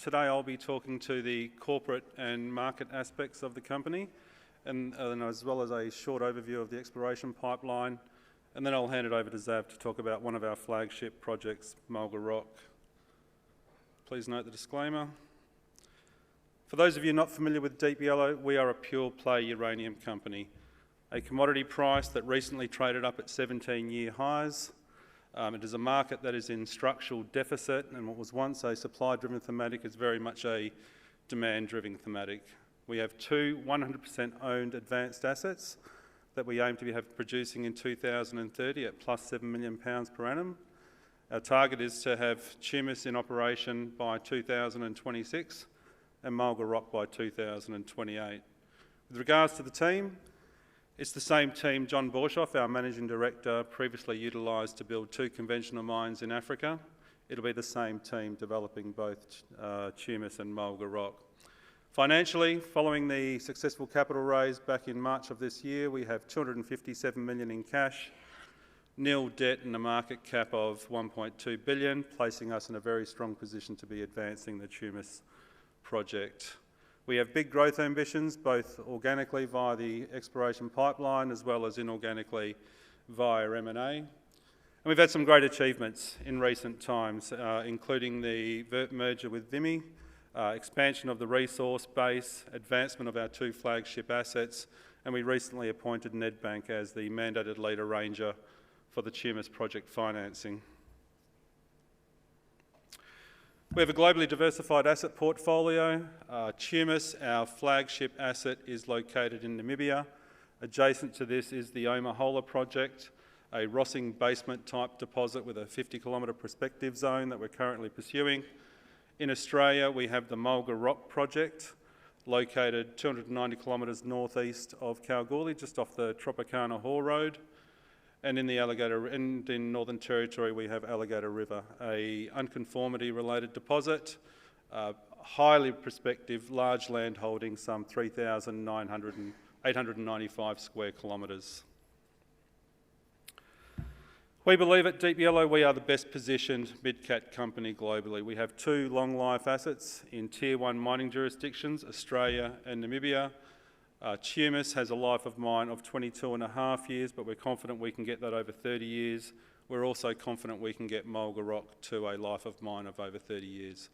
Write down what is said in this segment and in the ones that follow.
Today I'll be talking to the corporate and market aspects of the company, and as well as a short overview of the exploration pipeline, and then I'll hand it over to Xav to talk about one of our flagship projects, Mulga Rock. Please note the disclaimer. For those of you not familiar with Deep Yellow, we are a pure play uranium company, a commodity price that recently traded up at 17-year highs. It is a market that is in structural deficit, and what was once a supply-driven thematic is very much a demand-driven thematic. We have two 100% owned advanced assets that we aim to have producing in 2030 at plus 7 million pounds per annum. Our target is to have Tumis in operation by 2026 and Mulga Rock by 2028. With regards to the team, it's the same team John Borshoff, our Managing Director, previously utilised to build two conventional mines in Africa. It'll be the same team developing both Tumis and Mulga Rock. Financially, following the successful capital raise back in March of this year, we have 257 million in cash, nil debt and a market cap of 1.2 billion, placing us in a very strong position to be advancing the Tumis project. We have big growth ambitions, both organically via the exploration pipeline as well as inorganically via M&A. And we've had some great achievements in recent times, including the merger with Vimy, expansion of the resource base, advancement of our two flagship assets, and we recently appointed Nedbank as the mandated lead arranger for the Tumis project financing. We have a globally diversified asset portfolio. Tumis, our flagship asset, is located in Namibia. Adjacent to this is the Omahola project, a Rossing basement type deposit with a 50-kilometre prospective zone that we're currently pursuing. In Australia, we have the Mulga Rock project, located 290 kilometres northeast of Kalgoorlie, just off the Tropicana Haul Road. And in in Northern Territory, we have Alligator River, a unconformity-related deposit, highly prospective, large land holding, some 3,895 square kilometres. We believe at Deep Yellow we are the best positioned mid-cap company globally. We have two long-life assets in Tier 1 mining jurisdictions, Australia and Namibia. Tumis has a life of mine of 22.5 years, but we're confident we can get that over 30 years. We're also confident we can get Mulga Rock to a life of mine of over 30 years.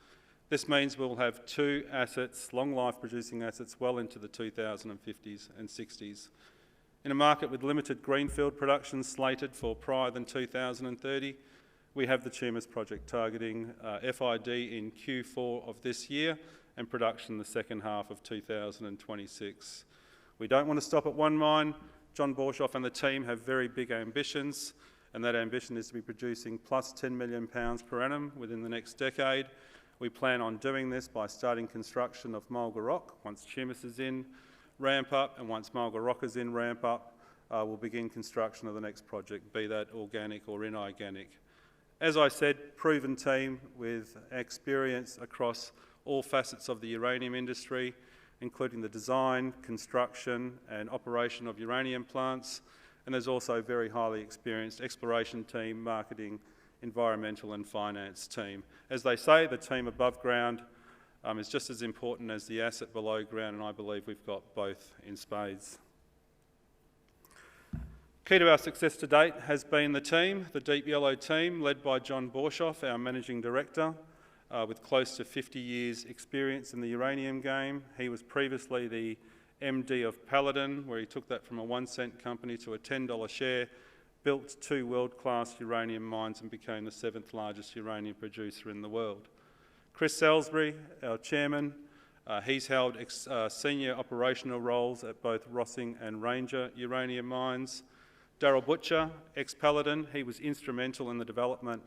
This means we'll have two assets, long life producing assets, well into the 2050s and 60s. In a market with limited greenfield production slated for prior than 2030, we have the Tumis project targeting FID in Q4 of this year and production the second half of 2026. We don't want to stop at one mine. John Borshoff and the team have very big ambitions, and that ambition is to be producing plus 10 million pounds per annum within the next decade. We plan on doing this by starting construction of Mulga Rock. Once Tumis is in ramp up, and once Mulga Rock is in ramp up, we'll begin construction of the next project, be that organic or inorganic. As I said, proven team with experience across all facets of the uranium industry, including the design, construction and operation of uranium plants. And there's also a very highly experienced exploration team, marketing, environmental and finance team. As they say, the team above ground is just as important as the asset below ground, and I believe we've got both in spades. Key to our success to date has been the team, the Deep Yellow team, led by John Borshoff, our Managing Director, with close to 50 years experience in the uranium game. He was previously the MD of Paladin, where he took that from a 1-cent company to a $10 share, built two world-class uranium mines and became the 7th largest uranium producer in the world. Chris Salisbury, our chairman, he's held senior operational roles at both Rossing and Ranger uranium mines. Darryl Butcher, ex-Paladin, he was instrumental in the development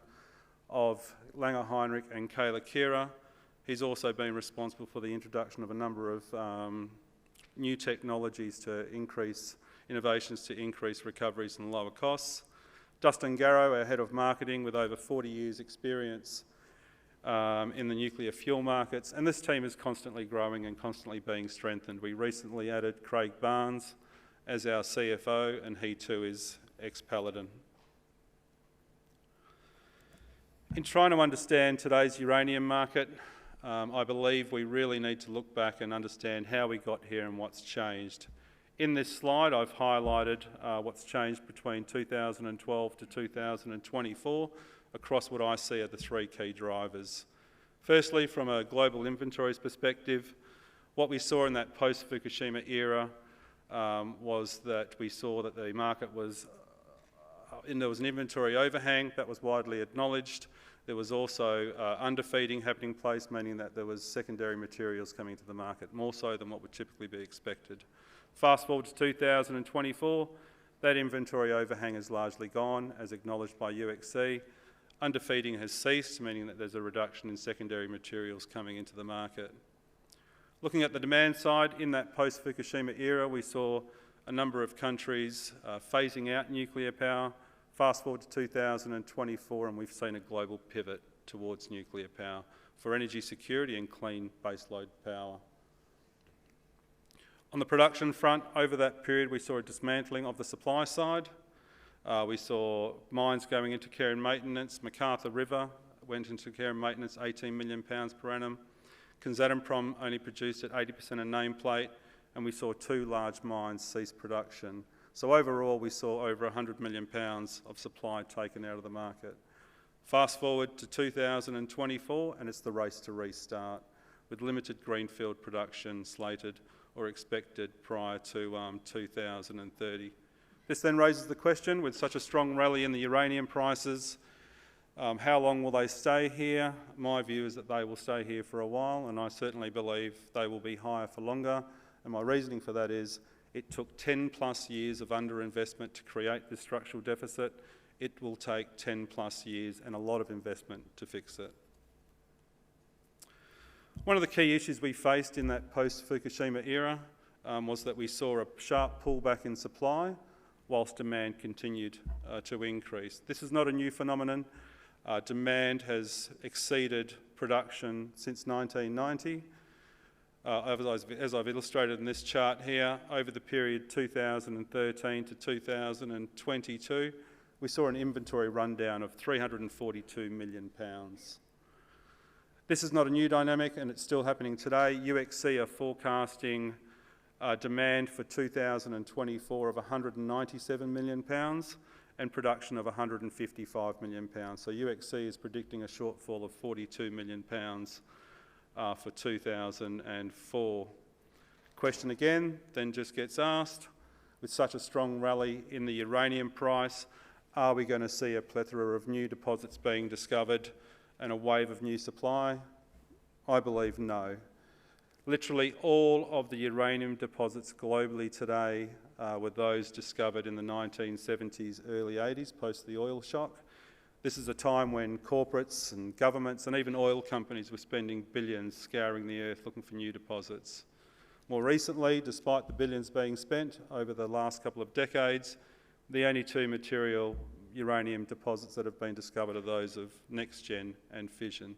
of Langer Heinrich and Kayla Kira. He's also been responsible for the introduction of a number of new technologies to increase innovations to increase recoveries and lower costs. Dustin Garrow, our head of marketing, with over 40 years experience in the nuclear fuel markets, and this team is constantly growing and constantly being strengthened. We recently added Craig Barnes as our CFO, and he too is ex-Paladin. In trying to understand today's uranium market, I believe we really need to look back and understand how we got here and what's changed. In this slide, I've highlighted what's changed between 2012 to 2024 across what I see are the three key drivers. Firstly, from a global inventories perspective, what we saw in that post-Fukushima era was that we saw that the market was, there was an inventory overhang that was widely acknowledged. There was also underfeeding happening place, meaning that there was secondary materials coming to the market, more so than what would typically be expected. Fast forward to 2024, that inventory overhang is largely gone, as acknowledged by UxC. Underfeeding has ceased, meaning that there's a reduction in secondary materials coming into the market. Looking at the demand side, in that post-Fukushima era, we saw a number of countries phasing out nuclear power. Fast forward to 2024 and we've seen a global pivot towards nuclear power for energy security and clean baseload power. On the production front, over that period we saw a dismantling of the supply side. We saw mines going into care and maintenance. MacArthur River went into care and maintenance, 18 million pounds per annum. Kazatomprom only produced at 80% of nameplate, and we saw two large mines cease production. So overall, we saw over 100 million pounds of supply taken out of the market. Fast forward to 2024, and it's the race to restart, with limited greenfield production slated or expected prior to 2030. This then raises the question, with such a strong rally in the uranium prices, how long will they stay here? My view is that they will stay here for a while, and I certainly believe they will be higher for longer. And my reasoning for that is it took 10 plus years of underinvestment to create this structural deficit. It will take 10 plus years and a lot of investment to fix it. One of the key issues we faced in that post-Fukushima era was that we saw a sharp pullback in supply whilst demand continued to increase. This is not a new phenomenon. Demand has exceeded production since 1990. As I've illustrated in this chart here, over the period 2013 to 2022, we saw an inventory rundown of 342 million pounds. This is not a new dynamic, and it's still happening today. UxC are forecasting demand for 2024 of 197 million pounds and production of 155 million pounds. So UxC is predicting a shortfall of 42 million pounds for 2004. Question again then just gets asked, with such a strong rally in the uranium price, are we going to see a plethora of new deposits being discovered and a wave of new supply? I believe no. Literally all of the uranium deposits globally today were those discovered in the 1970s, early 80s, post the oil shock. This is a time when corporates and governments and even oil companies were spending billions scouring the earth looking for new deposits. More recently, despite the billions being spent over the last couple of decades, the only two material uranium deposits that have been discovered are those of NextGen and fission.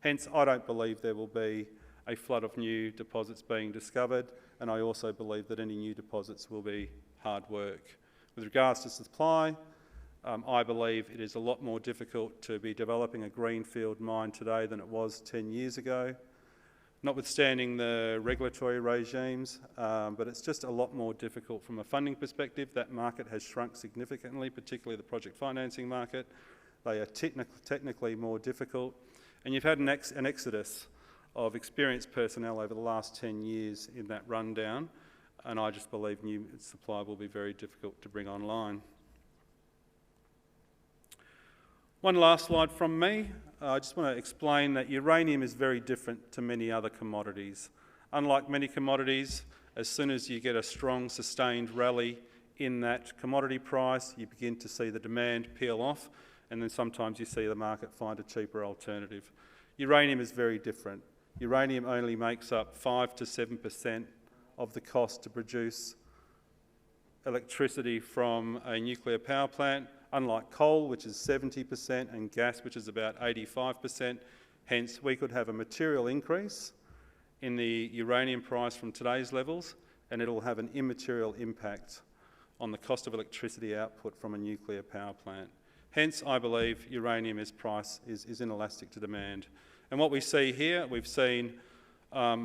Hence, I don't believe there will be a flood of new deposits being discovered, and I also believe that any new deposits will be hard work. With regards to supply, I believe it is a lot more difficult to be developing a greenfield mine today than it was 10 years ago, notwithstanding the regulatory regimes, but it's just a lot more difficult from a funding perspective. That market has shrunk significantly, particularly the project financing market. They are technically more difficult, and you've had an exodus of experienced personnel over the last 10 years in that rundown, and I just believe new supply will be very difficult to bring online. One last slide from me. I just want to explain that uranium is very different to many other commodities. Unlike many commodities, as soon as you get a strong, sustained rally in that commodity price, you begin to see the demand peel off, and then sometimes you see the market find a cheaper alternative. Uranium is very different. Uranium only makes up 5 to 7% of the cost to produce electricity from a nuclear power plant, unlike coal, which is 70%, and gas, which is about 85%. Hence, we could have a material increase in the uranium price from today's levels, and it'll have an immaterial impact on the cost of electricity output from a nuclear power plant. Hence, I believe uranium price is inelastic to demand. And what we see here, we've seen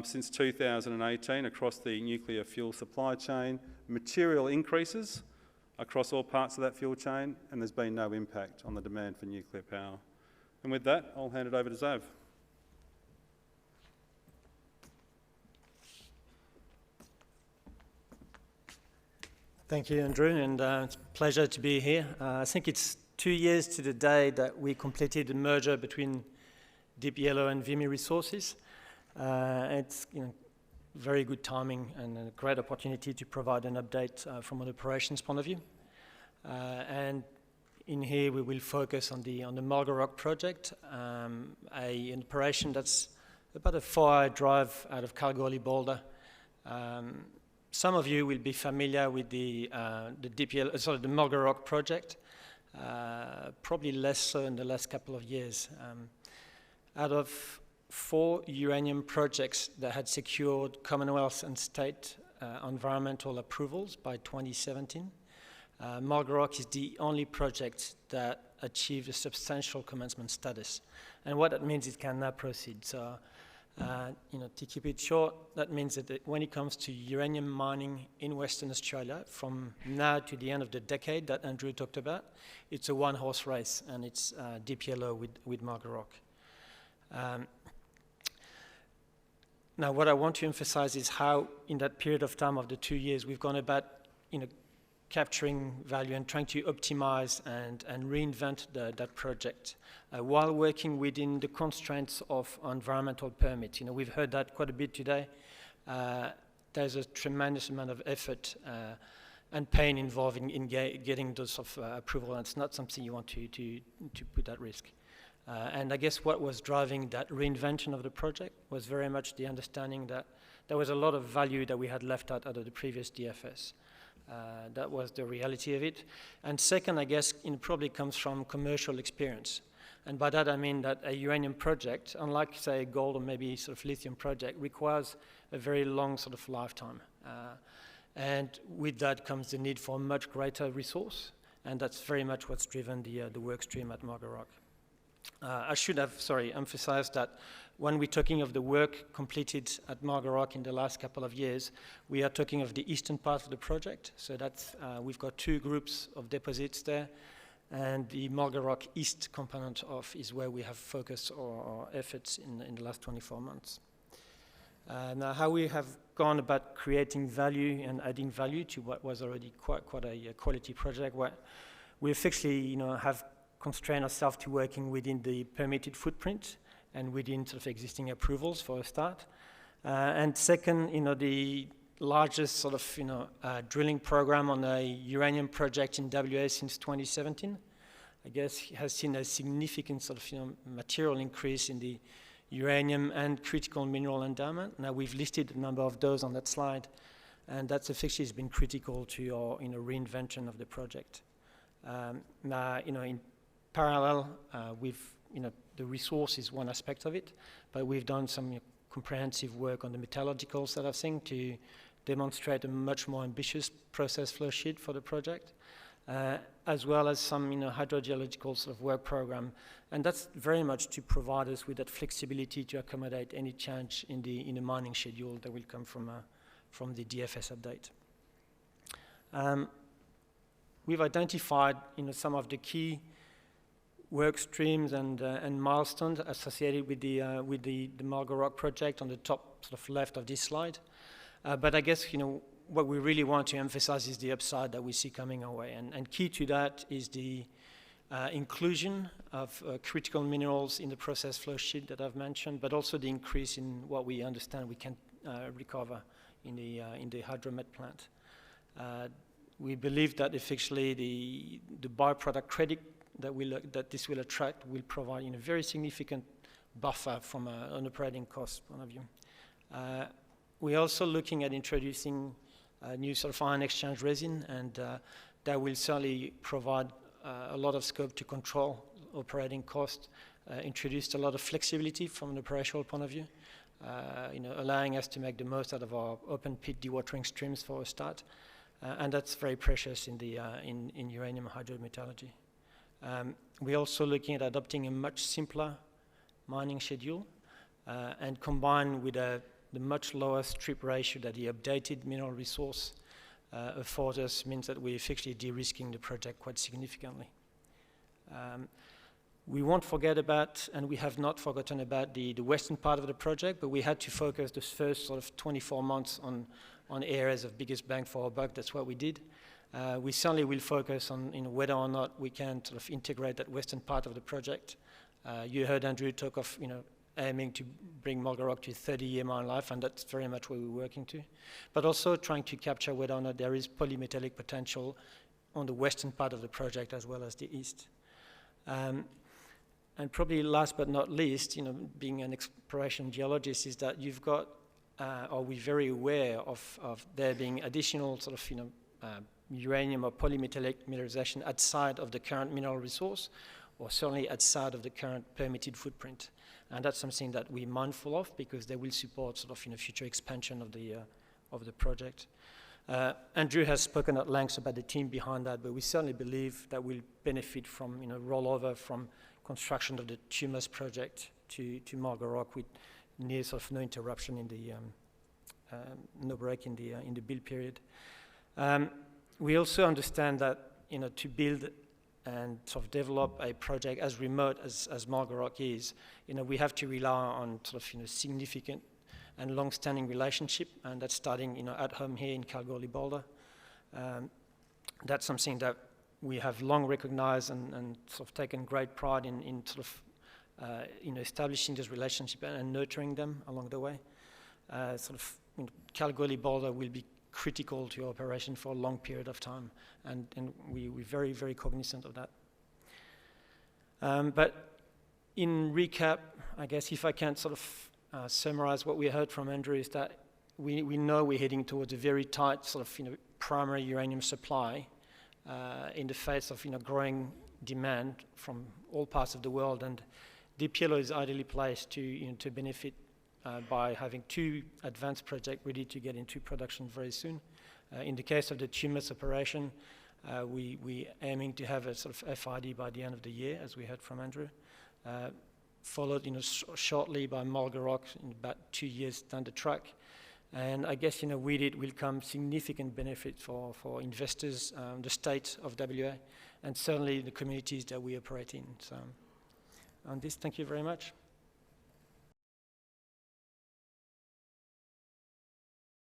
since 2018 across the nuclear fuel supply chain, material increases across all parts of that fuel chain, and there's been no impact on the demand for nuclear power. And with that, I'll hand it over to Xav. Thank you, Andrew, and it's a pleasure to be here. I think it's 2 years to the day that we completed the merger between Deep Yellow and Vimy Resources. It's very good timing and a great opportunity to provide an update from an operations point of view. And in here we will focus on the Mulga Rock project, an operation that's about a 4-hour drive out of Kalgoorlie Boulder. Some of you will be familiar with the Mulga Rock project, probably less so in the last couple of years. Out of 4 uranium projects that had secured Commonwealth and state environmental approvals by 2017, Mulga Rock is the only project that achieved a substantial commencement status. And what that means is it can now proceed. So, to keep it short, that means that when it comes to uranium mining in Western Australia, from now to the end of the decade that Andrew talked about, it's a one-horse race, and it's Deep Yellow with Mulga Rock. Now, what I want to emphasize is how, in that period of time of the 2 years, we've gone about, capturing value and trying to optimize and reinvent that project while working within the constraints of environmental permits. We've heard that quite a bit today. There's a tremendous amount of effort and pain involved in getting those sort of approval, and it's not something you want to put at risk. And I guess what was driving that reinvention of the project was very much the understanding that there was a lot of value that we had left out of the previous DFS. That was the reality of it. And second, I guess, it probably comes from commercial experience. And by that I mean that a uranium project, unlike, say, a gold or maybe sort of lithium project, requires a very long sort of lifetime. And with that comes the need for a much greater resource, and that's very much what's driven the work stream at Mulga Rock. I should have, emphasized that when we're talking of the work completed at Mulga Rock in the last couple of years, we are talking of the eastern part of the project. So that's, we've got 2 groups of deposits there, and the Mulga Rock East component is where we have focused our efforts in the last 24 months. Now, how we have gone about creating value and adding value to what was already quite a quality project, where we effectively, have constrain ourselves to working within the permitted footprint and within sort of existing approvals for a start. And second, the largest sort of, drilling program on a uranium project in WA since 2017, I guess has seen a significant sort of, material increase in the uranium and critical mineral endowment. Now, we've listed a number of those on that slide, and that's effectively has been critical to our, reinvention of the project. Now, in parallel, the resource is one aspect of it, but we've done some comprehensive work on the metallurgical side of things to demonstrate a much more ambitious process flow sheet for the project, as well as some hydrogeological sort of work program, and that's very much to provide us with that flexibility to accommodate any change in the mining schedule that will come from the DFS update. We've identified some of the key work streams and milestones associated with the Mulga Rock project on the top sort of left of this slide. But I guess what we really want to emphasize is the upside that we see coming our way, and key to that is the inclusion of critical minerals in the process flow sheet that I've mentioned, but also the increase in what we understand we can recover in the hydromet plant. We believe that effectively the byproduct credit that this will attract will provide a very significant buffer from an operating cost point of view. We're also looking at introducing a new sort of ion exchange resin, and that will certainly provide a lot of scope to control operating cost, introduced a lot of flexibility from an operational point of view, allowing us to make the most out of our open pit dewatering streams for a start, and that's very precious in uranium hydrometallurgy. We're also looking at adopting a much simpler mining schedule, and combined with the much lower strip ratio that the updated mineral resource affords us, means that we're effectively de-risking the project quite significantly. We won't forget about, and we have not forgotten about the western part of the project, but we had to focus the first sort of 24 months on areas of biggest bang for our buck. That's what we did. We certainly will focus on whether or not we can sort of integrate that western part of the project. You heard Andrew talk of aiming to bring Mulga Rock to 30-year mine life, and that's very much what we're working to. But also trying to capture whether or not there is polymetallic potential on the western part of the project as well as the east. And probably last but not least, being an exploration geologist, is that you've got, or we're very aware of there being additional sort of, uranium or polymetallic mineralization outside of the current mineral resource, or certainly outside of the current permitted footprint. And that's something that we're mindful of, because they will support sort of, future expansion of the project. Andrew has spoken at length about the team behind that, but we certainly believe that we'll benefit from, rollover from construction of the Tumas project to Mulga Rock with near sort of no interruption in the no break in the build period. We also understand that to build and sort of develop a project as remote as Mulga Rock is, we have to rely on sort of significant and long-standing relationship, and that's starting at home here in Kalgoorlie Boulder. That's something that we have long recognized and sort of taken great pride in sort of establishing this relationship and nurturing them along the way. Kalgoorlie Boulder will be critical to operation for a long period of time, and we're very, very cognizant of that. But in recap, I guess if I can sort of summarize what we heard from Andrew, is that we know we're heading towards a very tight sort of primary uranium supply in the face of growing demand from all parts of the world, and Deep Yellow is ideally placed to to benefit by having two advanced projects ready to get into production very soon. In the case of the Tumas operation, we're aiming to have a sort of FID by the end of the year, as we heard from Andrew, followed shortly by Mulga Rock in about 2 years down the track. And I guess with it will come significant benefit for investors, the state of WA, and certainly the communities that we operate in. So on this, thank you very much.